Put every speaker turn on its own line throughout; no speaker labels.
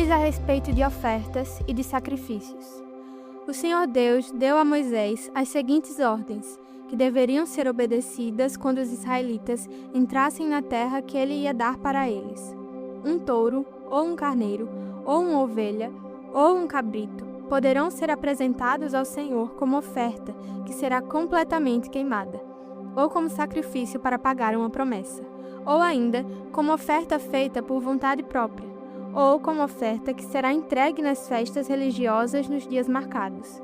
Leis a respeito de ofertas e de sacrifícios. O Senhor Deus deu a Moisés as seguintes ordens, que deveriam ser obedecidas quando os israelitas entrassem na terra que ele ia dar para eles. Um touro, ou um carneiro, ou uma ovelha, ou um cabrito poderão ser apresentados ao Senhor como oferta, que será completamente queimada, ou como sacrifício para pagar uma promessa, ou ainda como oferta feita por vontade própria, ou como oferta que será entregue nas festas religiosas nos dias marcados.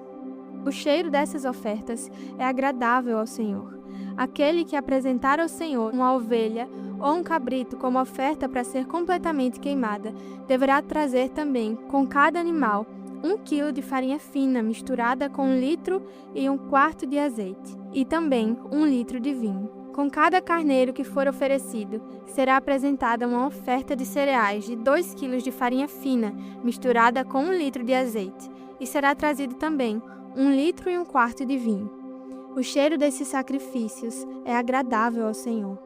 O cheiro dessas ofertas é agradável ao Senhor. Aquele que apresentar ao Senhor uma ovelha ou um cabrito como oferta para ser completamente queimada, deverá trazer também, com cada animal, 1 quilo de farinha fina misturada com 1 litro e 1/4 de azeite, e também 1 litro de vinho. Com cada carneiro que for oferecido, será apresentada uma oferta de cereais de 2 quilos de farinha fina misturada com 1 litro de azeite, e será trazido também 1 litro e 1/4 de vinho. O cheiro desses sacrifícios é agradável ao Senhor.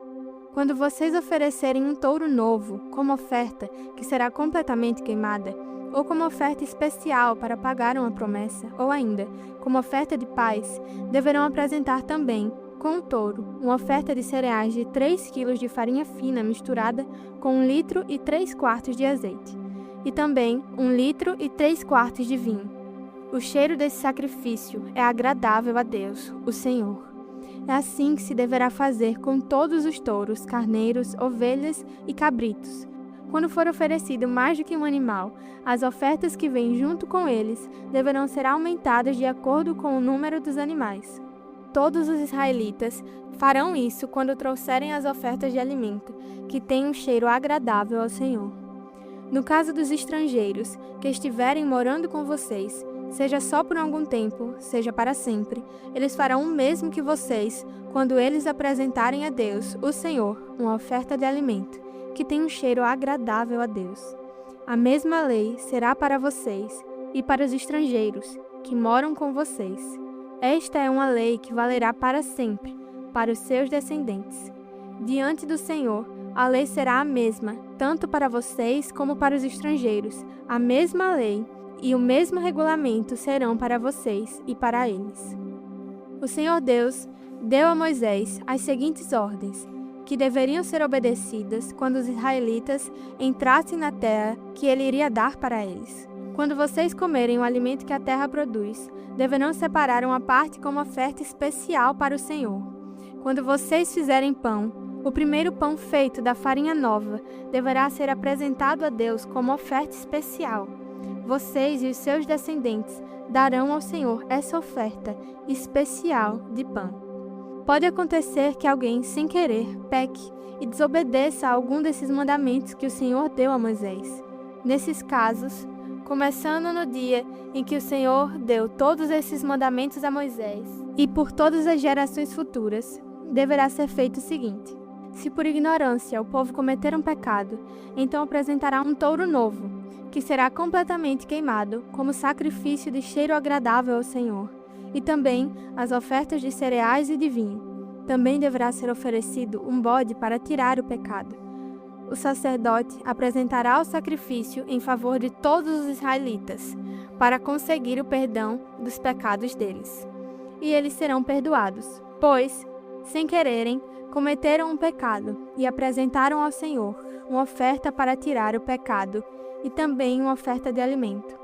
Quando vocês oferecerem um touro novo como oferta que será completamente queimada, ou como oferta especial para pagar uma promessa, ou ainda como oferta de paz, deverão apresentar também, com o touro, uma oferta de cereais de 3 quilos de farinha fina misturada com 1 litro e 3/4 de azeite, e também 1 litro e 3/4 de vinho. O cheiro desse sacrifício é agradável a Deus, o Senhor. É assim que se deverá fazer com todos os touros, carneiros, ovelhas e cabritos. Quando for oferecido mais do que um animal, as ofertas que vêm junto com eles deverão ser aumentadas de acordo com o número dos animais. Todos os israelitas farão isso quando trouxerem as ofertas de alimento, que têm um cheiro agradável ao Senhor. No caso dos estrangeiros que estiverem morando com vocês, seja só por algum tempo, seja para sempre, eles farão o mesmo que vocês quando eles apresentarem a Deus, o Senhor, uma oferta de alimento, que tem um cheiro agradável a Deus. A mesma lei será para vocês e para os estrangeiros que moram com vocês. Esta é uma lei que valerá para sempre, para os seus descendentes. Diante do Senhor, a lei será a mesma, tanto para vocês como para os estrangeiros. A mesma lei e o mesmo regulamento serão para vocês e para eles. O Senhor Deus deu a Moisés as seguintes ordens, que deveriam ser obedecidas quando os israelitas entrassem na terra que ele iria dar para eles. Quando vocês comerem o alimento que a terra produz, deverão separar uma parte como oferta especial para o Senhor. Quando vocês fizerem pão, o primeiro pão feito da farinha nova deverá ser apresentado a Deus como oferta especial. Vocês e os seus descendentes darão ao Senhor essa oferta especial de pão. Pode acontecer que alguém, sem querer, peque e desobedeça a algum desses mandamentos que o Senhor deu a Moisés. Nesses casos, começando no dia em que o Senhor deu todos esses mandamentos a Moisés, e por todas as gerações futuras, deverá ser feito o seguinte: se por ignorância o povo cometer um pecado, então apresentará um touro novo, que será completamente queimado como sacrifício de cheiro agradável ao Senhor, e também as ofertas de cereais e de vinho. Também deverá ser oferecido um bode para tirar o pecado. O sacerdote apresentará o sacrifício em favor de todos os israelitas, para conseguir o perdão dos pecados deles. E eles serão perdoados, pois, sem quererem, cometeram um pecado e apresentaram ao Senhor uma oferta para tirar o pecado e também uma oferta de alimento.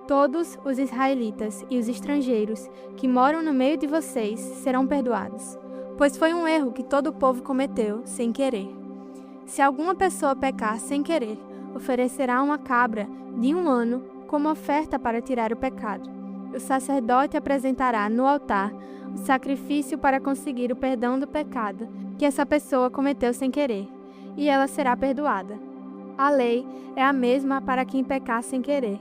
Todos os israelitas e os estrangeiros que moram no meio de vocês serão perdoados, pois foi um erro que todo o povo cometeu sem querer. Se alguma pessoa pecar sem querer, oferecerá uma cabra de 1 ano como oferta para tirar o pecado. O sacerdote apresentará no altar o sacrifício para conseguir o perdão do pecado que essa pessoa cometeu sem querer, e ela será perdoada. A lei é a mesma para quem pecar sem querer,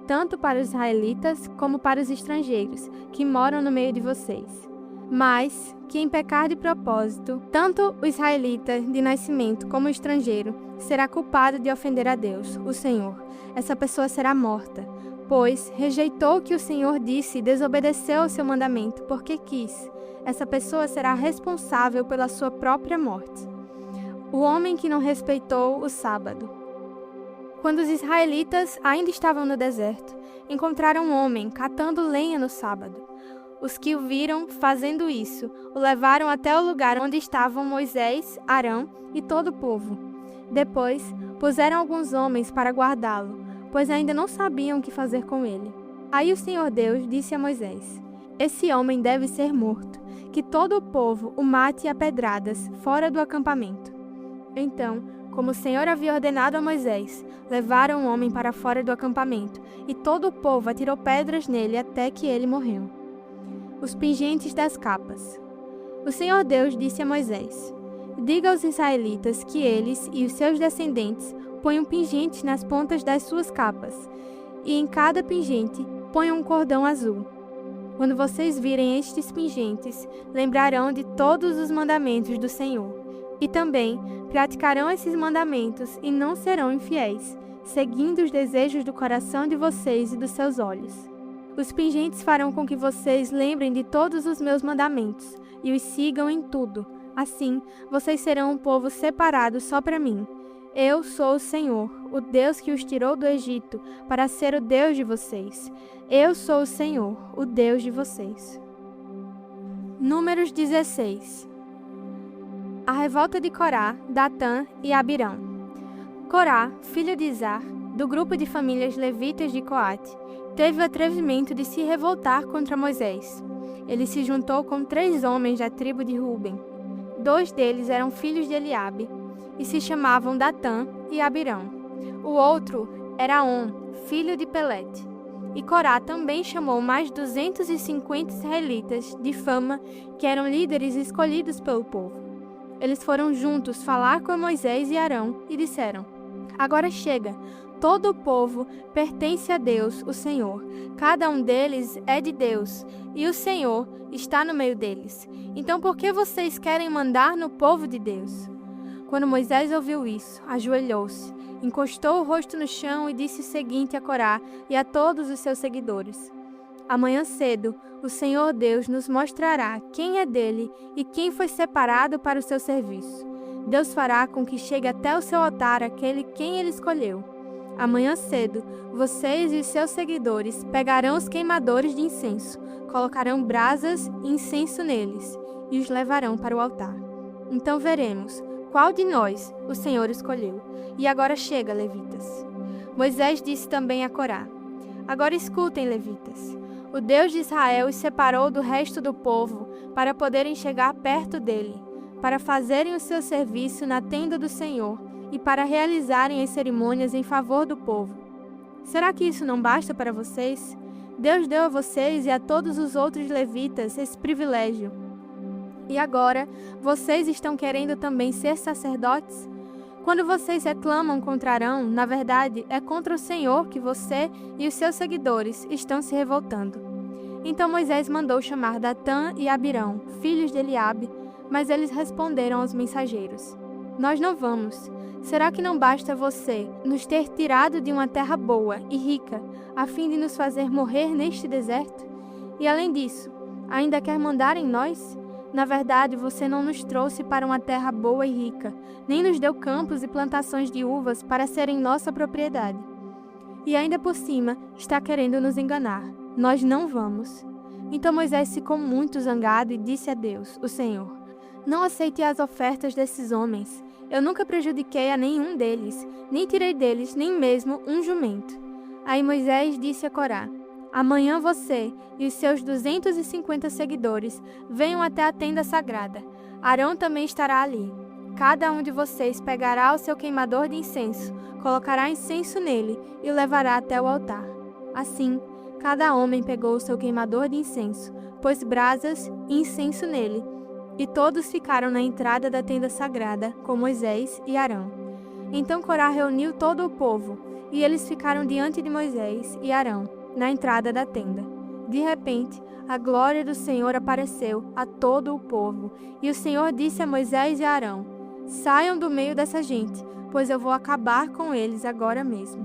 tanto para os israelitas como para os estrangeiros que moram no meio de vocês. Mas quem pecar de propósito, tanto o israelita de nascimento como o estrangeiro, será culpado de ofender a Deus, o Senhor. Essa pessoa será morta, pois rejeitou o que o Senhor disse e desobedeceu ao seu mandamento porque quis. Essa pessoa será responsável pela sua própria morte. O homem que não respeitou o sábado. Quando os israelitas ainda estavam no deserto, encontraram um homem catando lenha no sábado. Os que o viram fazendo isso o levaram até o lugar onde estavam Moisés, Arão e todo o povo. Depois, puseram alguns homens para guardá-lo, pois ainda não sabiam o que fazer com ele. Aí o Senhor Deus disse a Moisés: Esse homem deve ser morto, que todo o povo o mate a pedradas fora do acampamento. Então, como o Senhor havia ordenado a Moisés, levaram o homem para fora do acampamento, e todo o povo atirou pedras nele até que ele morreu. Os pingentes das capas. O Senhor Deus disse a Moisés: Diga aos israelitas que eles e os seus descendentes ponham pingentes nas pontas das suas capas, e em cada pingente ponham um cordão azul. Quando vocês virem estes pingentes, lembrarão de todos os mandamentos do Senhor, e também praticarão esses mandamentos e não serão infiéis, seguindo os desejos do coração de vocês e dos seus olhos. Os pingentes farão com que vocês lembrem de todos os meus mandamentos e os sigam em tudo. Assim, vocês serão um povo separado só para mim. Eu sou o Senhor, o Deus que os tirou do Egito, para ser o Deus de vocês. Eu sou o Senhor, o Deus de vocês. Números 16. A revolta de Corá, Datã e Abirão. Corá, filho de Izar, do grupo de famílias levitas de Coate, teve o atrevimento de se revoltar contra Moisés. Ele se juntou com 3 homens da tribo de Ruben. 2 deles eram filhos de Eliabe, e se chamavam Datã e Abirão. O outro era On, filho de Pelete. E Corá também chamou mais 250 israelitas de fama, que eram líderes escolhidos pelo povo. Eles foram juntos falar com Moisés e Arão e disseram: Agora chega, todo o povo pertence a Deus, o Senhor. Cada um deles é de Deus, e o Senhor está no meio deles. Então por que vocês querem mandar no povo de Deus? Quando Moisés ouviu isso, ajoelhou-se, encostou o rosto no chão e disse o seguinte a Corá e a todos os seus seguidores: Amanhã cedo, o Senhor Deus nos mostrará quem é dele e quem foi separado para o seu serviço. Deus fará com que chegue até o seu altar aquele quem ele escolheu. Amanhã cedo, vocês e os seus seguidores pegarão os queimadores de incenso, colocarão brasas e incenso neles e os levarão para o altar. Então veremos qual de nós o Senhor escolheu. E agora chega, levitas. Moisés disse também a Corá: Agora escutem, levitas. O Deus de Israel os separou do resto do povo para poderem chegar perto dele, para fazerem o seu serviço na tenda do Senhor e para realizarem as cerimônias em favor do povo. Será que isso não basta para vocês? Deus deu a vocês e a todos os outros levitas esse privilégio. E agora, vocês estão querendo também ser sacerdotes? Quando vocês reclamam contra Arão, na verdade, é contra o Senhor que você e os seus seguidores estão se revoltando. Então Moisés mandou chamar Datã e Abirão, filhos de Eliabe, mas eles responderam aos mensageiros: Nós não vamos. Será que não basta você nos ter tirado de uma terra boa e rica, a fim de nos fazer morrer neste deserto? E além disso, ainda quer mandar em nós? Na verdade, você não nos trouxe para uma terra boa e rica, nem nos deu campos e plantações de uvas para serem nossa propriedade. E ainda por cima, está querendo nos enganar. Nós não vamos. Então Moisés ficou muito zangado e disse a Deus, o Senhor: Não aceite as ofertas desses homens. Eu nunca prejudiquei a nenhum deles, nem tirei deles nem mesmo um jumento. Aí Moisés disse a Corá: Amanhã você e os seus 250 seguidores venham até a tenda sagrada. Arão também estará ali. Cada um de vocês pegará o seu queimador de incenso, colocará incenso nele e o levará até o altar. Assim, cada homem pegou o seu queimador de incenso, pôs brasas e incenso nele, e todos ficaram na entrada da tenda sagrada com Moisés e Arão. Então Corá reuniu todo o povo, e eles ficaram diante de Moisés e Arão, na entrada da tenda. De repente, a glória do Senhor apareceu a todo o povo, e o Senhor disse a Moisés e a Arão: Saiam do meio dessa gente, pois eu vou acabar com eles agora mesmo.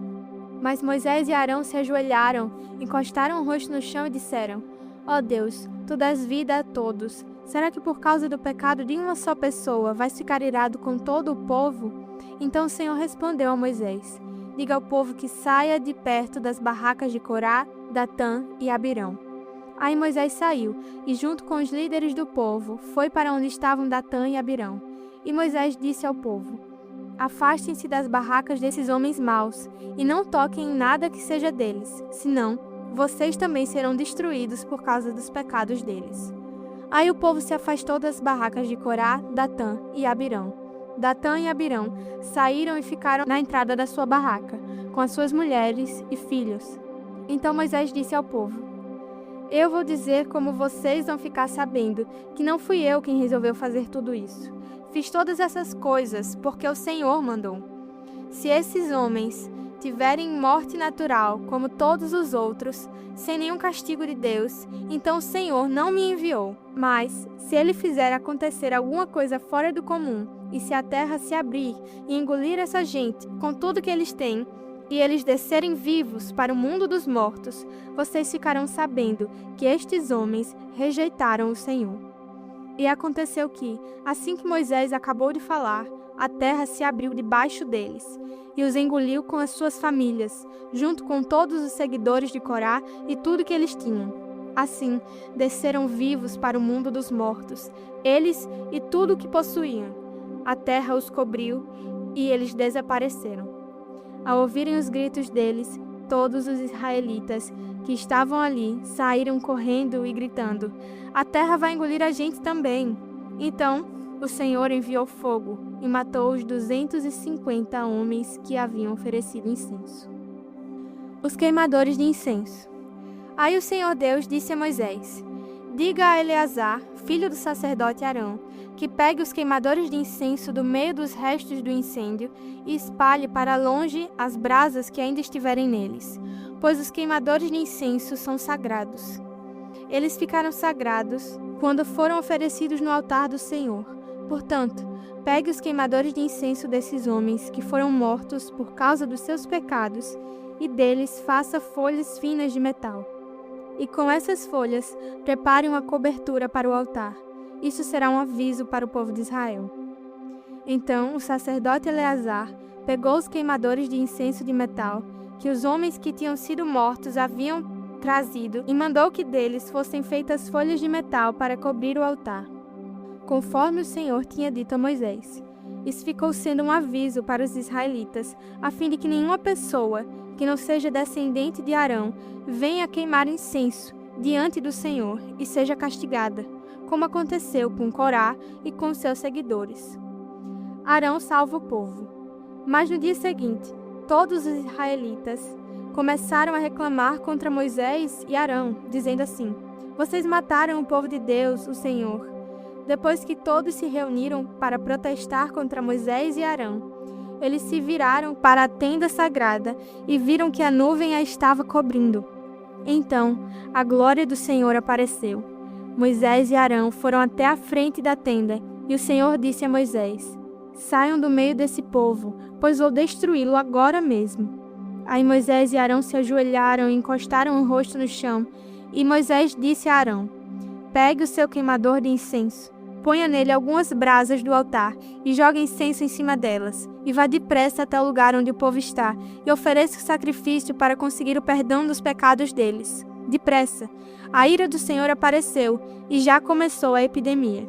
Mas Moisés e Arão se ajoelharam, encostaram o rosto no chão e disseram: Ó Deus, tu dás vida a todos. Será que por causa do pecado de uma só pessoa vais ficar irado com todo o povo? Então o Senhor respondeu a Moisés: diga ao povo que saia de perto das barracas de Corá, Datã e Abirão. Aí Moisés saiu, e junto com os líderes do povo, foi para onde estavam Datã e Abirão. E Moisés disse ao povo: Afastem-se das barracas desses homens maus, e não toquem em nada que seja deles, senão vocês também serão destruídos por causa dos pecados deles. Aí o povo se afastou das barracas de Corá, Datã e Abirão. Datã e Abirão saíram e ficaram na entrada da sua barraca, com as suas mulheres e filhos. Então Moisés disse ao povo: Eu vou dizer como vocês vão ficar sabendo que não fui eu quem resolveu fazer tudo isso. Fiz todas essas coisas porque o Senhor mandou. Se esses homens tiverem morte natural, como todos os outros, sem nenhum castigo de Deus, então o Senhor não me enviou. Mas, se ele fizer acontecer alguma coisa fora do comum, e se a terra se abrir e engolir essa gente com tudo que eles têm, e eles descerem vivos para o mundo dos mortos, vocês ficarão sabendo que estes homens rejeitaram o Senhor. E aconteceu que, assim que Moisés acabou de falar, a terra se abriu debaixo deles, e os engoliu com as suas famílias, junto com todos os seguidores de Corá e tudo que eles tinham. Assim, desceram vivos para o mundo dos mortos, eles e tudo o que possuíam. A terra os cobriu, e eles desapareceram. Ao ouvirem os gritos deles, todos os israelitas que estavam ali saíram correndo e gritando: A terra vai engolir a gente também. Então o Senhor enviou fogo e matou os 250 homens que haviam oferecido incenso. Os queimadores de incenso. Aí o Senhor Deus disse a Moisés: Diga a Eleazar, filho do sacerdote Arão, que pegue os queimadores de incenso do meio dos restos do incêndio e espalhe para longe as brasas que ainda estiverem neles, pois os queimadores de incenso são sagrados. Eles ficaram sagrados quando foram oferecidos no altar do Senhor. Portanto, pegue os queimadores de incenso desses homens que foram mortos por causa dos seus pecados e deles faça folhas finas de metal. E com essas folhas, prepare uma cobertura para o altar. Isso será um aviso para o povo de Israel. Então o sacerdote Eleazar pegou os queimadores de incenso de metal que os homens que tinham sido mortos haviam trazido e mandou que deles fossem feitas folhas de metal para cobrir o altar, conforme o Senhor tinha dito a Moisés. Isso ficou sendo um aviso para os israelitas, a fim de que nenhuma pessoa que não seja descendente de Arão venha queimar incenso diante do Senhor e seja castigada, como aconteceu com Corá e com seus seguidores. Arão salva o povo. Mas no dia seguinte, todos os israelitas começaram a reclamar contra Moisés e Arão, dizendo assim: Vocês mataram o povo de Deus, o Senhor. Depois que todos se reuniram para protestar contra Moisés e Arão, eles se viraram para a tenda sagrada e viram que a nuvem a estava cobrindo. Então, a glória do Senhor apareceu. Moisés e Arão foram até a frente da tenda, e o Senhor disse a Moisés: Saiam do meio desse povo, pois vou destruí-lo agora mesmo. Aí Moisés e Arão se ajoelharam e encostaram o rosto no chão, e Moisés disse a Arão: Pegue o seu queimador de incenso, ponha nele algumas brasas do altar e jogue incenso em cima delas, e vá depressa até o lugar onde o povo está, e ofereça o sacrifício para conseguir o perdão dos pecados deles. Depressa! A ira do Senhor apareceu, e já começou a epidemia.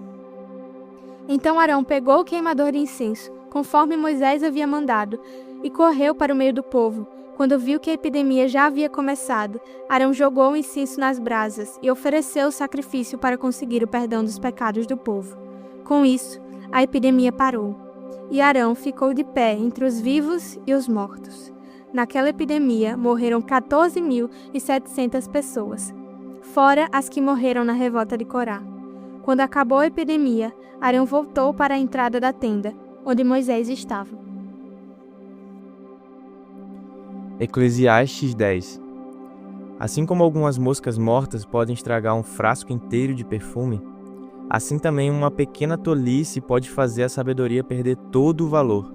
Então Arão pegou o queimador de incenso, conforme Moisés havia mandado, e correu para o meio do povo. Quando viu que a epidemia já havia começado, Arão jogou o incenso nas brasas e ofereceu o sacrifício para conseguir o perdão dos pecados do povo. Com isso, a epidemia parou, e Arão ficou de pé entre os vivos e os mortos. Naquela epidemia, morreram 14.700 pessoas, fora as que morreram na revolta de Corá. Quando acabou a epidemia, Arão voltou para a entrada da tenda, onde Moisés estava.
Eclesiastes 10. Assim como algumas moscas mortas podem estragar um frasco inteiro de perfume, assim também uma pequena tolice pode fazer a sabedoria perder todo o valor.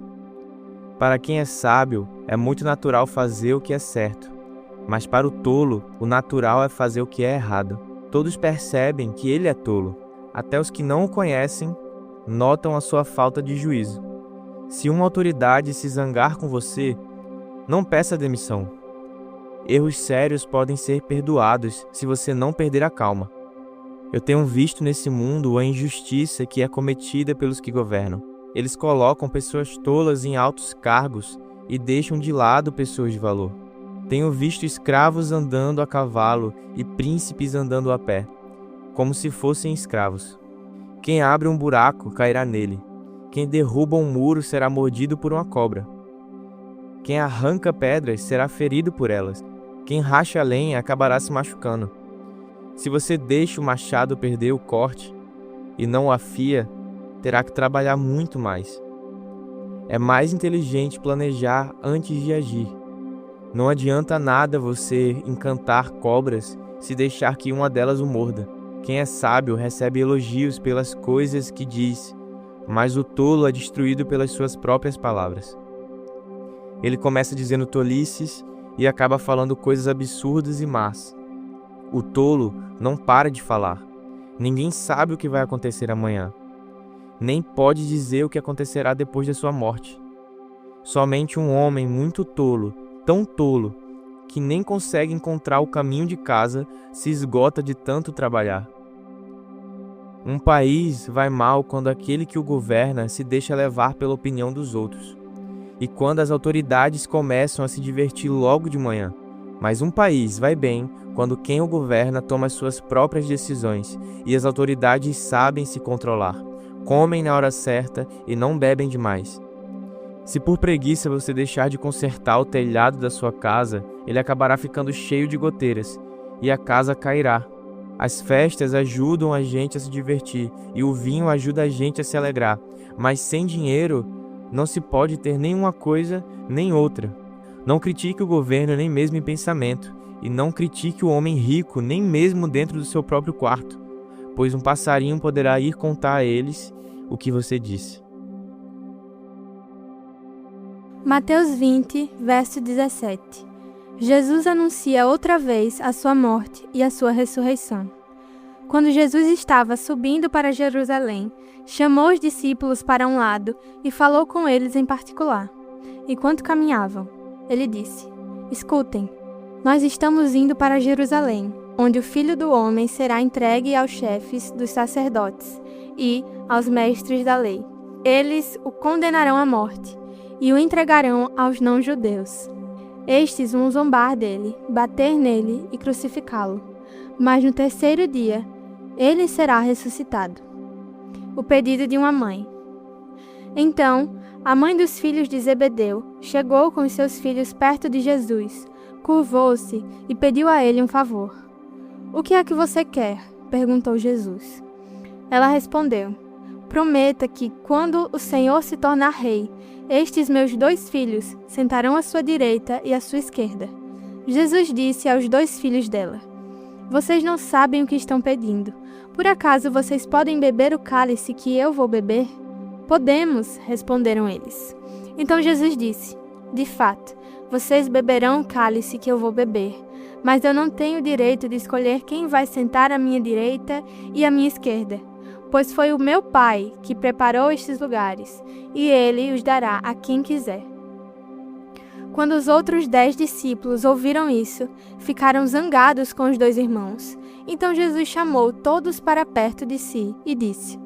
Para quem é sábio, é muito natural fazer o que é certo, mas para o tolo, o natural é fazer o que é errado. Todos percebem que ele é tolo, até os que não o conhecem notam a sua falta de juízo. Se uma autoridade se zangar com você, Não peça demissão. Erros sérios podem ser perdoados se você não perder a calma. Eu tenho visto nesse mundo a injustiça que é cometida pelos que governam. Eles colocam pessoas tolas em altos cargos e deixam de lado pessoas de valor. Tenho visto escravos andando a cavalo e príncipes andando a pé, como se fossem escravos. Quem abre um buraco cairá nele. Quem derruba um muro será mordido por uma cobra. Quem arranca pedras será ferido por elas. Quem racha a lenha acabará se machucando. Se você deixa o machado perder o corte e não o afia, terá que trabalhar muito mais. É mais inteligente planejar antes de agir. Não adianta nada você encantar cobras se deixar que uma delas o morda. Quem é sábio recebe elogios pelas coisas que diz, mas o tolo é destruído pelas suas próprias palavras. Ele começa dizendo tolices e acaba falando coisas absurdas e más. O tolo não para de falar. Ninguém sabe o que vai acontecer amanhã. Nem pode dizer o que acontecerá depois da sua morte. Somente um homem muito tolo, tão tolo, que nem consegue encontrar o caminho de casa, se esgota de tanto trabalhar. Um país vai mal quando aquele que o governa se deixa levar pela opinião dos outros, e quando as autoridades começam a se divertir logo de manhã. Mas um país vai bem quando quem o governa toma as suas próprias decisões e as autoridades sabem se controlar, comem na hora certa e não bebem demais. Se por preguiça você deixar de consertar o telhado da sua casa, ele acabará ficando cheio de goteiras e a casa cairá. As festas ajudam a gente a se divertir e o vinho ajuda a gente a se alegrar, mas sem dinheiro não se pode ter nenhuma coisa nem outra. Não critique o governo nem mesmo em pensamento, e não critique o homem rico nem mesmo dentro do seu próprio quarto, pois um passarinho poderá ir contar a eles o que você disse.
Mateus 20, verso 17. Jesus anuncia outra vez a sua morte e a sua ressurreição. Quando Jesus estava subindo para Jerusalém, chamou os discípulos para um lado e falou com eles em particular. Enquanto caminhavam, ele disse: Escutem, nós estamos indo para Jerusalém, onde o Filho do Homem será entregue aos chefes dos sacerdotes e aos mestres da lei. Eles o condenarão à morte e o entregarão aos não-judeus. Estes vão zombar dele, bater nele e crucificá-lo. Mas no terceiro dia, ele será ressuscitado. O pedido de uma mãe. Então, a mãe dos filhos de Zebedeu chegou com os seus filhos perto de Jesus, curvou-se e pediu a ele um favor. O que é que você quer? Perguntou Jesus. Ela respondeu: Prometa que, quando o Senhor se tornar rei, estes meus 2 filhos sentarão à sua direita e à sua esquerda. Jesus disse aos 2 filhos dela: Vocês não sabem o que estão pedindo. Por acaso vocês podem beber o cálice que eu vou beber? Podemos, responderam eles. Então Jesus disse: De fato, vocês beberão o cálice que eu vou beber, mas eu não tenho o direito de escolher quem vai sentar à minha direita e à minha esquerda, pois foi o meu Pai que preparou estes lugares, e Ele os dará a quem quiser. Quando os outros 10 discípulos ouviram isso, ficaram zangados com os 2 irmãos. Então Jesus chamou todos para perto de si e disse: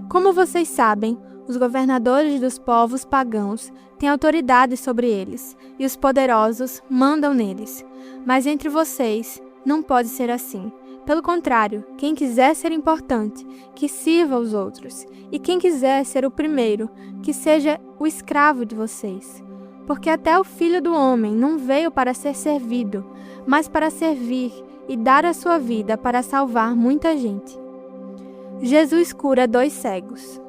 Como vocês sabem, os governadores dos povos pagãos têm autoridade sobre eles, e os poderosos mandam neles. Mas entre vocês não pode ser assim. Pelo contrário, quem quiser ser importante, que sirva os outros, e quem quiser ser o primeiro, que seja o escravo de vocês. Porque até o Filho do Homem não veio para ser servido, mas para servir e dar a sua vida para salvar muita gente. Jesus cura 2 cegos.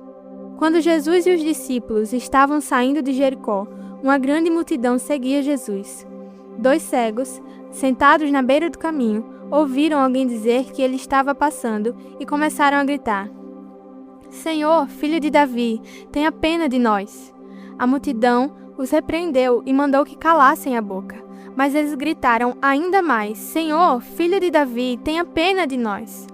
Quando Jesus e os discípulos estavam saindo de Jericó, uma grande multidão seguia Jesus. 2 cegos, sentados na beira do caminho, ouviram alguém dizer que ele estava passando e começaram a gritar: Senhor, filho de Davi, tenha pena de nós. A multidão os repreendeu e mandou que calassem a boca. Mas eles gritaram ainda mais: Senhor, filho de Davi, tenha pena de nós.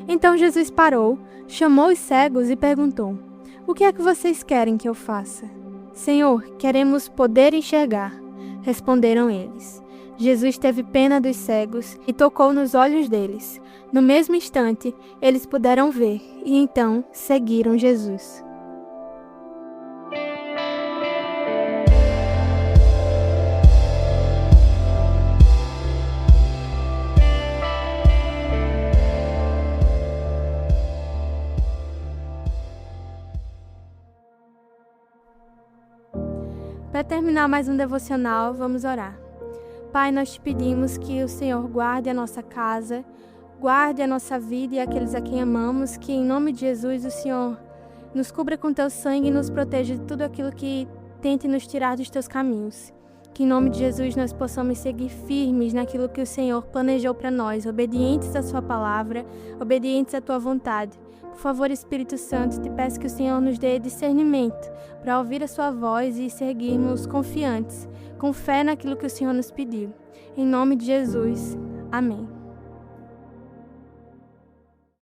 Então Jesus parou, chamou os cegos e perguntou: O que é que vocês querem que eu faça? Senhor, queremos poder enxergar, Responderam eles. Jesus teve pena dos cegos e tocou nos olhos deles. No mesmo instante, eles puderam ver e então seguiram Jesus. Para terminar mais um devocional, vamos orar. Pai, nós te pedimos que o Senhor guarde a nossa casa, guarde a nossa vida e aqueles a quem amamos, que em nome de Jesus o Senhor nos cubra com teu sangue e nos proteja de tudo aquilo que tente nos tirar dos teus caminhos. Que em nome de Jesus nós possamos seguir firmes naquilo que o Senhor planejou para nós, obedientes à sua palavra, obedientes à tua vontade. Por favor, Espírito Santo, te peço que o Senhor nos dê discernimento para ouvir a sua voz e seguirmos confiantes, com fé naquilo que o Senhor nos pediu. Em nome de Jesus. Amém.